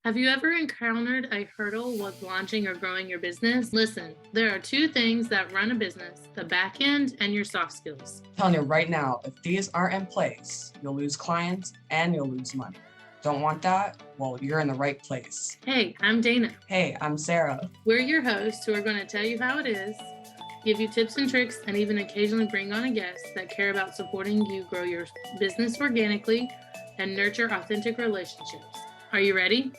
Have you ever encountered a hurdle with launching or growing your business? Listen, there are two things that run a business: the back end and your soft skills. Telling you right now, if these aren't in place, you'll lose clients and you'll lose money. Don't want that? Well, you're in the right place. Hey, I'm Dana. Hey, I'm Sarah. We're your hosts who are going to tell you how it is, give you tips and tricks, and even occasionally bring on a guest that care about supporting you grow your business organically and nurture authentic relationships. Are you ready?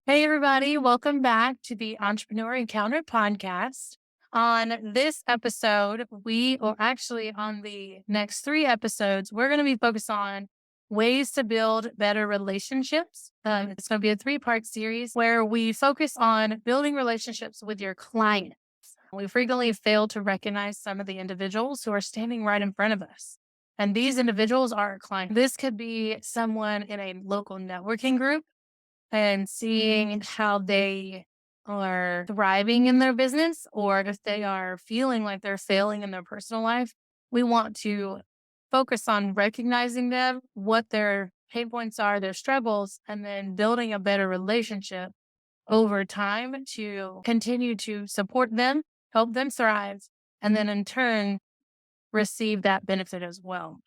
Hey, everybody. Welcome back to the Entrepreneur Encounter podcast. On this episode, on the next three episodes, we're going to be focused on ways to build better relationships. It's going to be a three-part series where we focus on building relationships with your clients. We frequently fail to recognize some of the individuals who are standing right in front of us. And these individuals are our clients. This could be someone in a local networking group, and seeing how they are thriving in their business, or if they are feeling like they're failing in their personal life. We want to focus on recognizing them, what their pain points are, their struggles, and then building a better relationship over time to continue to support them, help them thrive, and then in turn receive that benefit as well.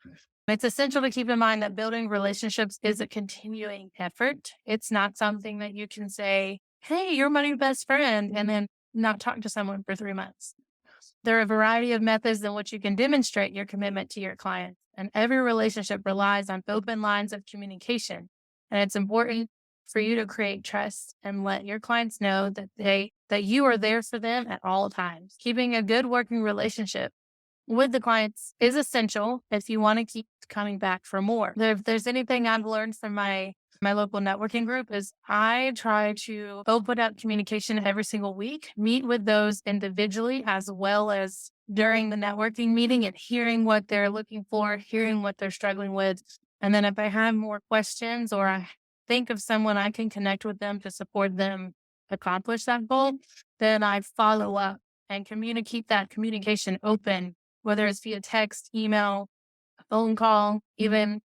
It's essential to keep in mind that building relationships is a continuing effort. It's not something that you can say, hey, you're my new best friend, and then not talk to someone for 3 months. There are a variety of methods in which you can demonstrate your commitment to your clients, and every relationship relies on open lines of communication. And it's important for you to create trust and let your clients know that you are there for them at all times. Keeping a good working relationship with the clients is essential if you want to keep coming back for more. If there's anything I've learned from my local networking group is I try to open up communication every single week, meet with those individually as well as during the networking meeting, and hearing what they're looking for, hearing what they're struggling with. And then if I have more questions or I think of someone I can connect with them to support them accomplish that goal, then I follow up and keep that communication open, whether it's via text, email, a phone call, even,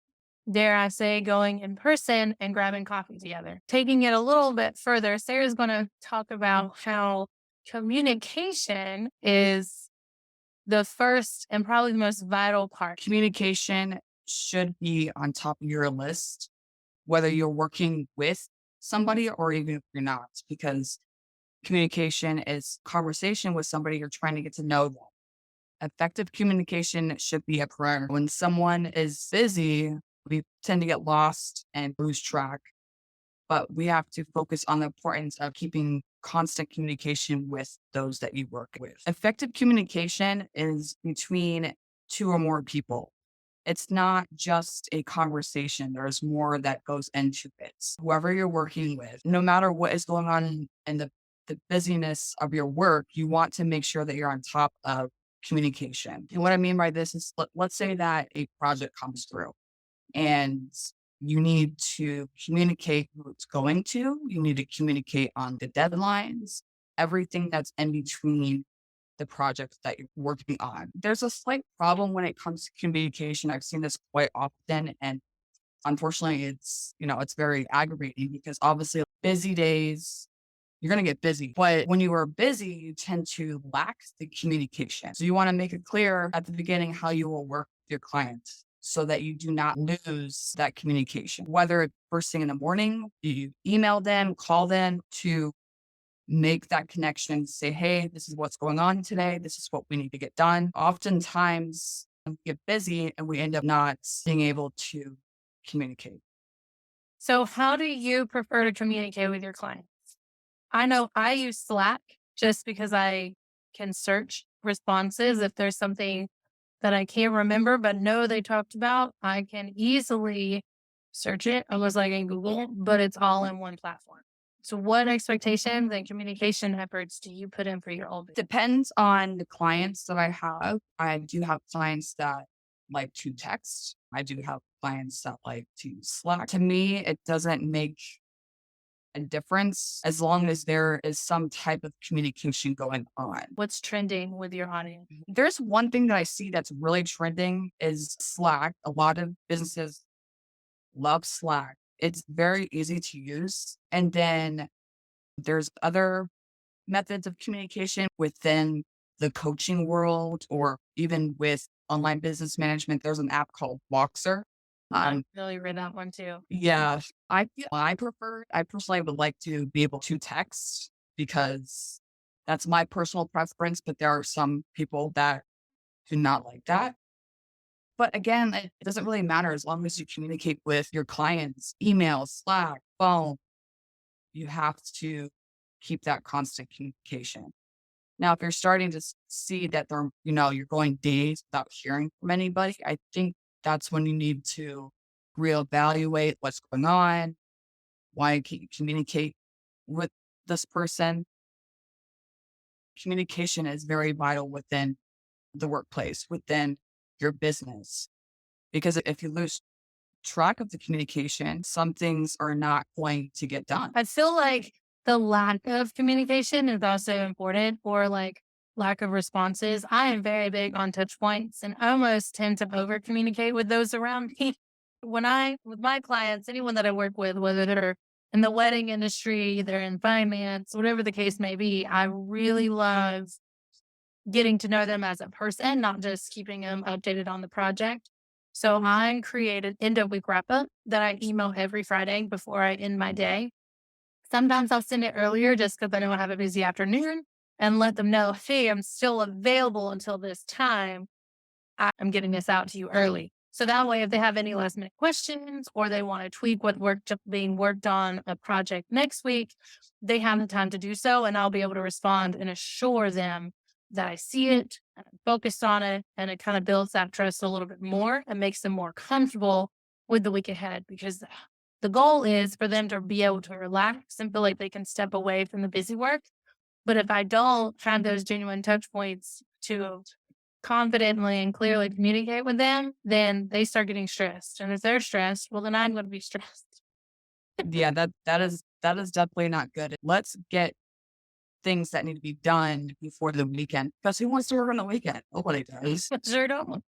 dare I say, going in person and grabbing coffee together. Taking it a little bit further, Sarah's going to talk about how communication is the first and probably the most vital part. Communication should be on top of your list, whether you're working with somebody or even if you're not, because communication is conversation with somebody you're trying to get to know them. Effective communication should be a priority. When someone is busy, we tend to get lost and lose track, but we have to focus on the importance of keeping constant communication with those that you work with. Effective communication is between two or more people. It's not just a conversation. There's more that goes into it. Whoever you're working with, no matter what is going on in the busyness of your work, you want to make sure that you're on top of communication. And what I mean by this is, let's say that a project comes through and you need to communicate who it's going to. You need to communicate on the deadlines, everything that's in between the projects that you're working on. There's a slight problem when it comes to communication. I've seen this quite often, and unfortunately it's very aggravating because obviously busy days, you're going to get busy. But when you are busy, you tend to lack the communication. So you want to make it clear at the beginning how you will work with your clients so that you do not lose that communication. Whether it's first thing in the morning, you email them, call them to make that connection, say, hey, this is what's going on today. This is what we need to get done. Oftentimes we get busy and we end up not being able to communicate. So how do you prefer to communicate with your clients? I know I use Slack just because I can search responses. If there's something that I can't remember but know they talked about, I can easily search it, almost like in Google, but it's all in one platform. So what expectations and communication efforts do you put in for your own business? Depends on the clients that I have. I do have clients that like to text. I do have clients that like to use Slack. To me, it doesn't make a difference as long as there is some type of communication going on. What's trending with your audience? There's one thing that I see that's really trending is Slack. A lot of businesses love Slack It's very easy to use. And then there's other methods of communication within the coaching world or even with online business management. There's an app called Voxer. I Um, really read that one too. yeah, I personally would like to be able to text because that's my personal preference, but there are some people that do not like that. But again, it doesn't really matter as long as you communicate with your clients, email, Slack, phone, you have to keep that constant communication. Now, if you're starting to see that you're going days without hearing from anybody, I think that's when you need to reevaluate what's going on. Why can't you communicate with this person? Communication is very vital within the workplace, within your business. Because if you lose track of the communication, some things are not going to get done. I feel like the lack of communication is also important, or like lack of responses. I am very big on touch points and I almost tend to over communicate with those around me. With my clients, anyone that I work with, whether they're in the wedding industry, they're in finance, whatever the case may be, I really love getting to know them as a person, not just keeping them updated on the project. So I created end of week wrap up that I email every Friday before I end my day. Sometimes I'll send it earlier just because I know I have a busy afternoon and let them know, hey, I'm still available until this time. I'm getting this out to you early. So that way, if they have any last minute questions or they want to tweak what being worked on a project next week, they have the time to do so. And I'll be able to respond and assure them that I see it, and I'm focused on it. And it kind of builds that trust a little bit more and makes them more comfortable with the week ahead, because the goal is for them to be able to relax and feel like they can step away from the busy work. But if I don't have those genuine touch points to confidently and clearly communicate with them, then they start getting stressed. And if they're stressed, well, then I'm going to be stressed. Yeah, that is definitely not good. Let's get things that need to be done before the weekend. Because who wants to work on the weekend? Nobody does. Sure don't.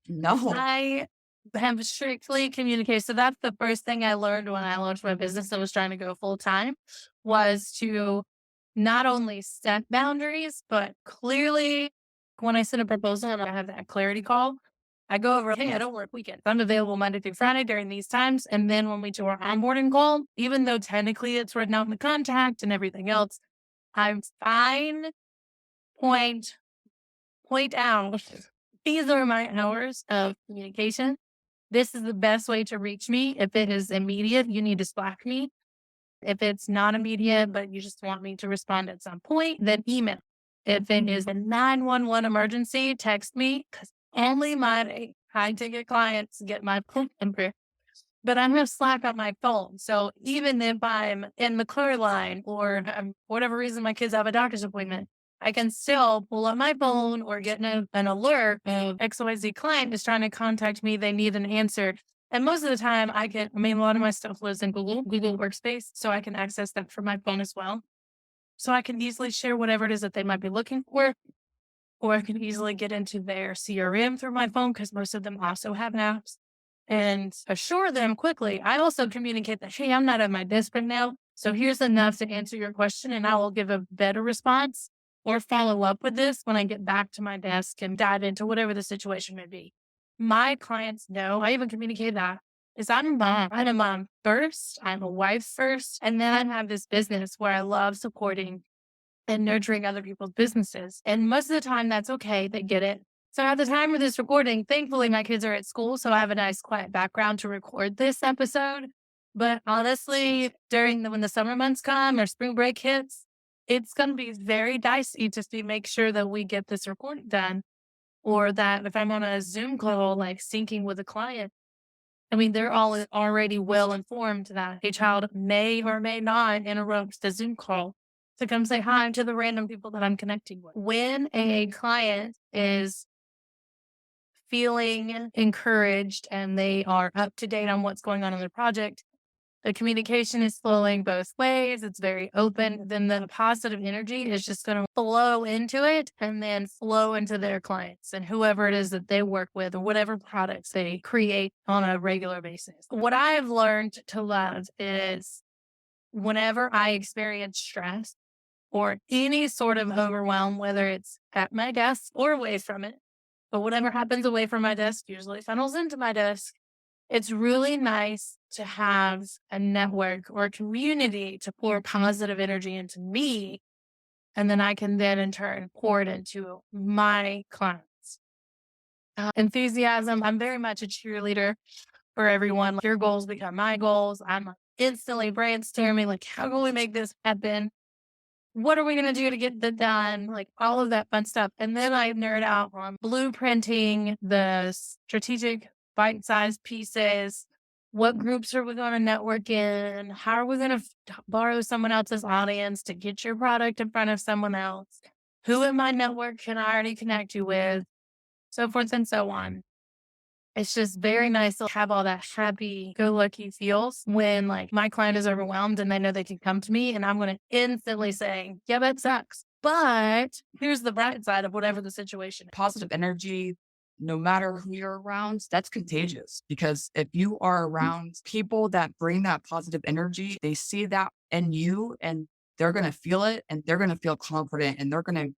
No. I have strictly communicated. So that's the first thing I learned when I launched my business and was trying to go full time, was to not only set boundaries, but clearly when I send a proposal and I have that clarity call, I go over, hey, I don't work weekends. I'm available Monday through Friday during these times. And then when we do our onboarding call, even though technically it's written out in the contract and everything else, I'm fine. Point out, these are my hours of communication. This is the best way to reach me. If it is immediate, you need to Slack me. If it's not immediate, but you just want me to respond at some point, then email. If it is a 911 emergency, text me, because only my high ticket clients get my phone number. But I'm going to Slack on my phone. So even if I'm in the clear line or whatever reason my kids have a doctor's appointment, I can still pull up my phone or get an alert of XYZ client is trying to contact me. They need an answer. And most of the time a lot of my stuff lives in Google Workspace, so I can access that from my phone as well. So I can easily share whatever it is that they might be looking for, or I can easily get into their CRM through my phone because most of them also have apps, and assure them quickly. I also communicate that, hey, I'm not at my desk right now. So here's enough to answer your question, and I will give a better response or follow up with this when I get back to my desk and dive into whatever the situation may be. My clients know, I even communicate that, is I'm a mom. I'm a mom first, I'm a wife first, and then I have this business where I love supporting and nurturing other people's businesses. And most of the time, that's okay. They get it. So at the time of this recording, thankfully, my kids are at school. So I have a nice quiet background to record this episode. But honestly, when the summer months come or spring break hits, it's going to be very dicey to make sure that we get this recording done, or that if I'm on a Zoom call, like syncing with a client, they're all already well informed that a child may or may not interrupt the Zoom call to come say hi to the random people that I'm connecting with. When a client is feeling encouraged and they are up to date on what's going on in their project, The communication is flowing both ways. It's very open. Then the positive energy is just going to flow into it and then flow into their clients and whoever it is that they work with or whatever products they create on a regular basis. What I have learned to love is whenever I experience stress or any sort of overwhelm, whether it's at my desk or away from it, but whatever happens away from my desk usually funnels into my desk. It's really nice to have a network or a community to pour positive energy into me. And then I can then in turn pour it into my clients. Enthusiasm. I'm very much a cheerleader for everyone. Like, your goals become my goals. I'm instantly brainstorming, like, how can we make this happen? What are we going to do to get that done? Like, all of that fun stuff. And then I nerd out on blueprinting the strategic bite-sized pieces. What groups are we going to network in? How are we going to borrow someone else's audience to get your product in front of someone else? Who in my network can I already connect you with? So forth and so on. It's just very nice to have all that happy go lucky feels when like my client is overwhelmed and they know they can come to me and I'm going to instantly say, yeah, that sucks. But here's the bright side of whatever the situation is. Positive energy, no matter who you're around, that's contagious, because if you are around people that bring that positive energy, they see that in you and they're going to feel it and they're going to feel confident and they're going to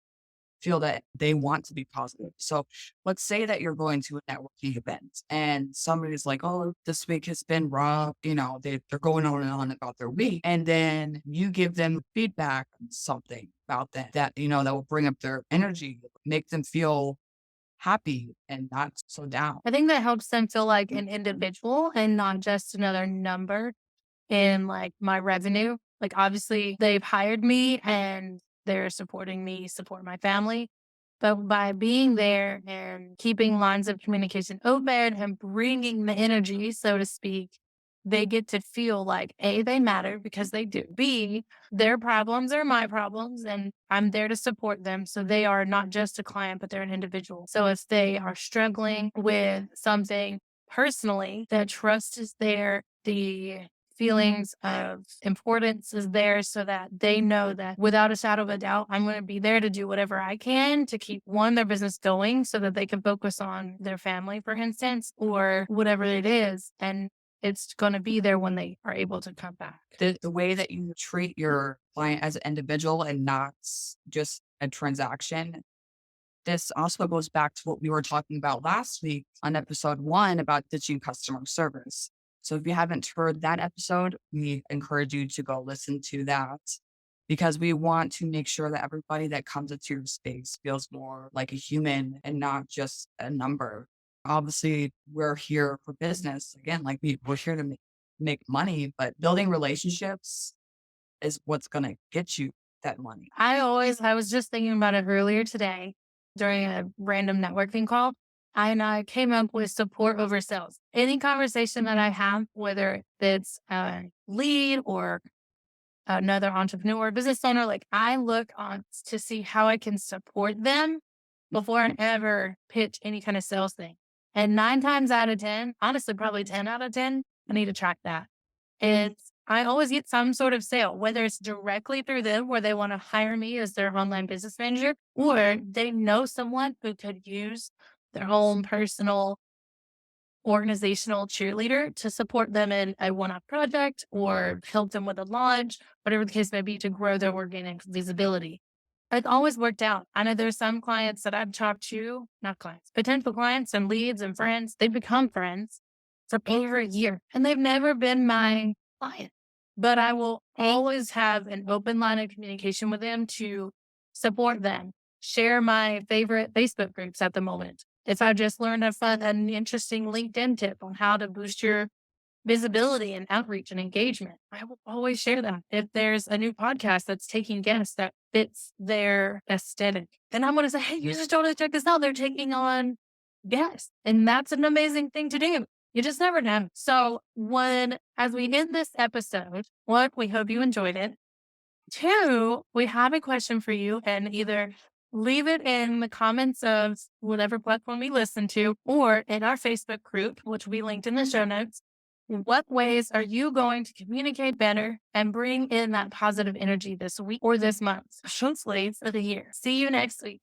feel that they want to be positive. So let's say that you're going to a networking event and somebody's like, oh, this week has been rough. They're going on and on about their week. And then you give them feedback on something about that will bring up their energy, make them feel happy and not so down. I think that helps them feel like an individual and not just another number in like my revenue. Like, obviously they've hired me and they're supporting me, support my family. But by being there and keeping lines of communication open and bringing the energy, so to speak, they get to feel like A, they matter because they do. B, their problems are my problems and I'm there to support them. So they are not just a client, but they're an individual. So if they are struggling with something personally, that trust is there. The feelings of importance is there so that they know that without a shadow of a doubt, I'm going to be there to do whatever I can to keep their business going so that they can focus on their family, for instance, or whatever it is. And it's going to be there when they are able to come back. The way that you treat your client as an individual and not just a transaction. This also goes back to what we were talking about last week on episode 1 about ditching customer service. So if you haven't heard that episode, we encourage you to go listen to that, because we want to make sure that everybody that comes into your space feels more like a human and not just a number. Obviously, we're here for business. Again, like we're here to make money, but building relationships is what's going to get you that money. I was just thinking about it earlier today during a random networking call. I came up with support over sales. Any conversation that I have, whether it's a lead or another entrepreneur, business owner, like, I look on to see how I can support them before I ever pitch any kind of sales thing. And 9 times out of 10, honestly, probably 10 out of 10, I need to track that. I always get some sort of sale, whether it's directly through them where they want to hire me as their online business manager, or they know someone who could use their own personal organizational cheerleader to support them in a one-off project or help them with a launch, whatever the case may be, to grow their organic visibility. It's always worked out. I know there's some clients that I've talked to, not clients, potential clients and leads and friends. They've become friends for over a year and they've never been my client. But I will always have an open line of communication with them to support them, share my favorite Facebook groups at the moment. If I just learned an interesting LinkedIn tip on how to boost your visibility and outreach and engagement, I will always share that. If there's a new podcast that's taking guests that fits their aesthetic, then I'm going to say, hey, you just totally check this out. They're taking on guests. And that's an amazing thing to do. You just never know. So as we end this episode, 1, we hope you enjoyed it. 2, we have a question for you, and either leave it in the comments of whatever platform you listen to or in our Facebook group, which we linked in the show notes. What ways are you going to communicate better and bring in that positive energy this week or this month? Hopefully for the year. See you next week.